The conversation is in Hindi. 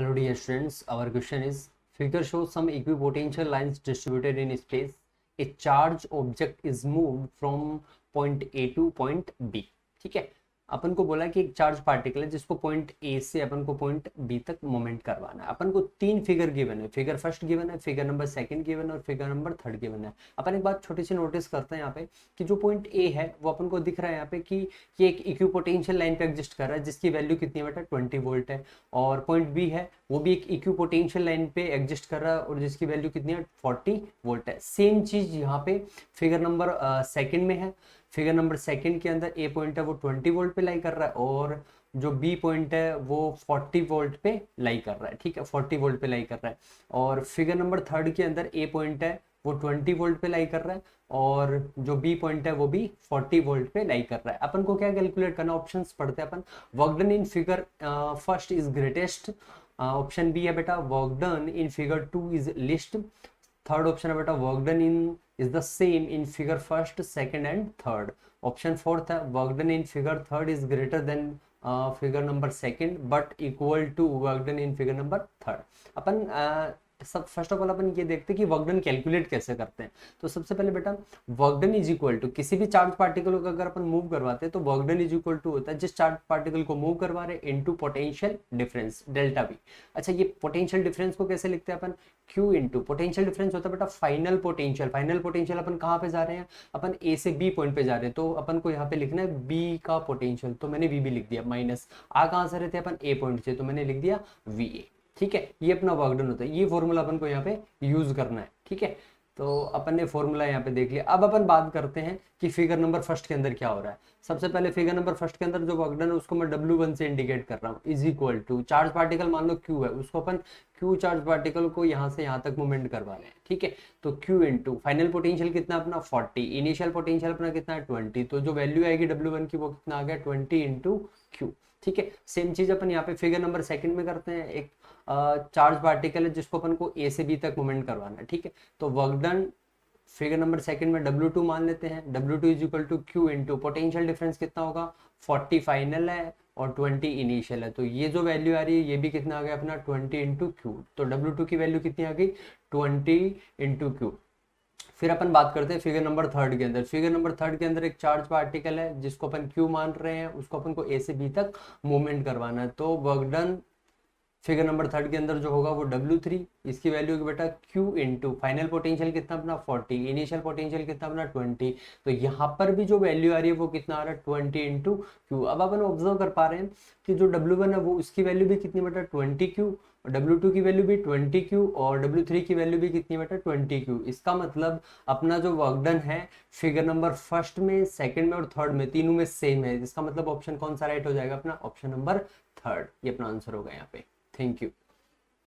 Hello dear students, our question is figure shows some equipotential lines distributed in space. A charged object is moved from point A to point B. ठीक है, अपन को बोला कि एक चार्ज पार्टिकल है जिसको पॉइंट ए से अपन को पॉइंट बी तक मूवमेंट करवाना है। अपन को तीन फिगर गिवन है, फिगर फर्स्ट गिवन है, फिगर नंबर सेकंड गिवन है और फिगर नंबर थर्ड गिवन है। अपन एक बात छोटी सी नोटिस करते हैं यहाँ पे कि जो पॉइंट ए है वो अपन को दिख रहा है यहाँ पे कि ये एक इक्विपोटेंशियल लाइन पे एग्जिस्ट कर रहा है जिसकी वैल्यू कितनी है बेटा 20 वोल्ट है, और पॉइंट बी है वो भी एक इक्विपोटेंशियल लाइन पे एग्जिस्ट कर रहा है और जिसकी वैल्यू कितनी है 40 वोल्ट है। सेम चीज यहाँ पे फिगर नंबर सेकंड में है। फिगर नंबर सेकंड के अंदर ए पॉइंट है वो 20 वोल्ट पे लाई कर रहा है और जो बी पॉइंट है वो 40 वोल्ट पे लाई कर रहा है। ठीक है, 40 वोल्ट पे लाई कर रहा है। और फिगर नंबर थर्ड के अंदर ए पॉइंट है वो 20 वोल्ट पे लाई कर रहा है और जो बी पॉइंट है वो भी 40 वोल्ट पे लाई कर रहा है। अपन को क्या कैलकुलेट करना, ऑप्शंस पढ़ते हैं अपन। Work done in figure first is greatest, option B है बेटा work done in figure 2 is least. Third option है बेटा work done in is the same in figure first, second and third. Option fourth है work done in figure third is greater than figure number second but equal to work done in figure number third. अपन सब फर्स्ट ऑफ ऑल अपन ये देखते हैं कि वर्क डन कैलकुलेट कैसे करते हैं। तो सबसे पहले बेटा work done is equal to, किसी भी चार्ज पार्टिकल को अगर अपन मूव करवाते हैं तो work done is equal to होता है जिस चार्ज पार्टिकल को मूव करवा रहे हैं into potential difference delta B. अच्छा, ये पोटेंशियल डिफरेंस को कैसे लिखते हैं अपन, Q इंटू पोटेंशियल डिफरेंस होता है बेटा फाइनल पोटेंशियल। फाइनल पोटेंशियल अपन कहाँ पे जा रहे हैं, अपन ए से बी पॉइंट पे जा रहे हैं तो अपन को यहाँ पे लिखना है बी का पोटेंशियल, तो मैंने वी भी लिख दिया, माइनस आ कहाँ से रहे थे अपन ए पॉइंट से तो मैंने लिख दिया वी ए। ठीक है, ये अपना वर्क डन होता है, ये फॉर्मूला अपन को यहाँ पे यूज करना है। ठीक है, तो अपन ने फॉर्मूला यहाँ पे देख लिया। अब अपन बात करते हैं कि फिगर नंबर फर्स्ट के अंदर क्या हो रहा है। सबसे पहले फिगर नंबर फर्स्ट के अंदर जो वर्क डन है उसको मैं W1 से इंडिकेट कर रहा हूँ, is equal to charge particle मान लो Q है, उसको अपन Q चार्ज पार्टिकल को यहाँ से यहाँ तक मूवमेंट करवा रहे हैं। ठीक है, तो Q इंटू फाइनल पोटेंशियल कितना अपना 40, इनिशियल पोटेंशियल अपना कितना है 20, तो जो वैल्यू आएगी W1 की वो कितना आ गया 20 इंटू Q। ठीक है, सेम चीज अपन यहाँ पे फिगर नंबर सेकंड में करते हैं। एक चार्ज पार्टिकल है जिसको अपन को ए से बी तक मूवमेंट करवाना है। ठीक है, तो work done figure number second में W2 मान लेते हैं, W2 is equal to Q into potential difference कितना होगा 40 फाइनल है और 20 इनिशियल है, तो ये जो वैल्यू आ रही है ये भी कितना आ गया अपना 20 इंटू Q। तो W2 की वैल्यू कितनी आ गई 20 इंटू Q। फिर अपन बात करते हैं फिगर नंबर थर्ड के अंदर। फिगर नंबर थर्ड के अंदर एक चार्ज पार्टिकल है जिसको अपन Q मान रहे हैं, उसको अपन को ए से बी तक मूवमेंट करवाना है। तो work done figure number third के अंदर जो होगा वो W3, इसकी वैल्यू की बेटा Q इंटू फाइनल पोटेंशियल कितना अपना 40, इनिशियल पोटेंशियल कितना अपना 20, तो यहाँ पर भी जो वैल्यू आ रही है वो कितना आ रहा है 20 इंटू Q। अब अपन ऑब्जर्व कर पा रहे हैं कि जो W1 है वो उसकी वैल्यू भी कितनी बेटा 20Q, W2 की वैल्यू भी 20Q और W3 की वैल्यू भी कितनी बेटा 20Q। इसका मतलब अपना जो वर्क डन है फिगर नंबर फर्स्ट में, सेकंड में और थर्ड में तीनों में सेम है। इसका मतलब ऑप्शन कौन सा राइट हो जाएगा अपना, ऑप्शन नंबर थर्ड, ये अपना आंसर होगा यहाँ पे। Thank you.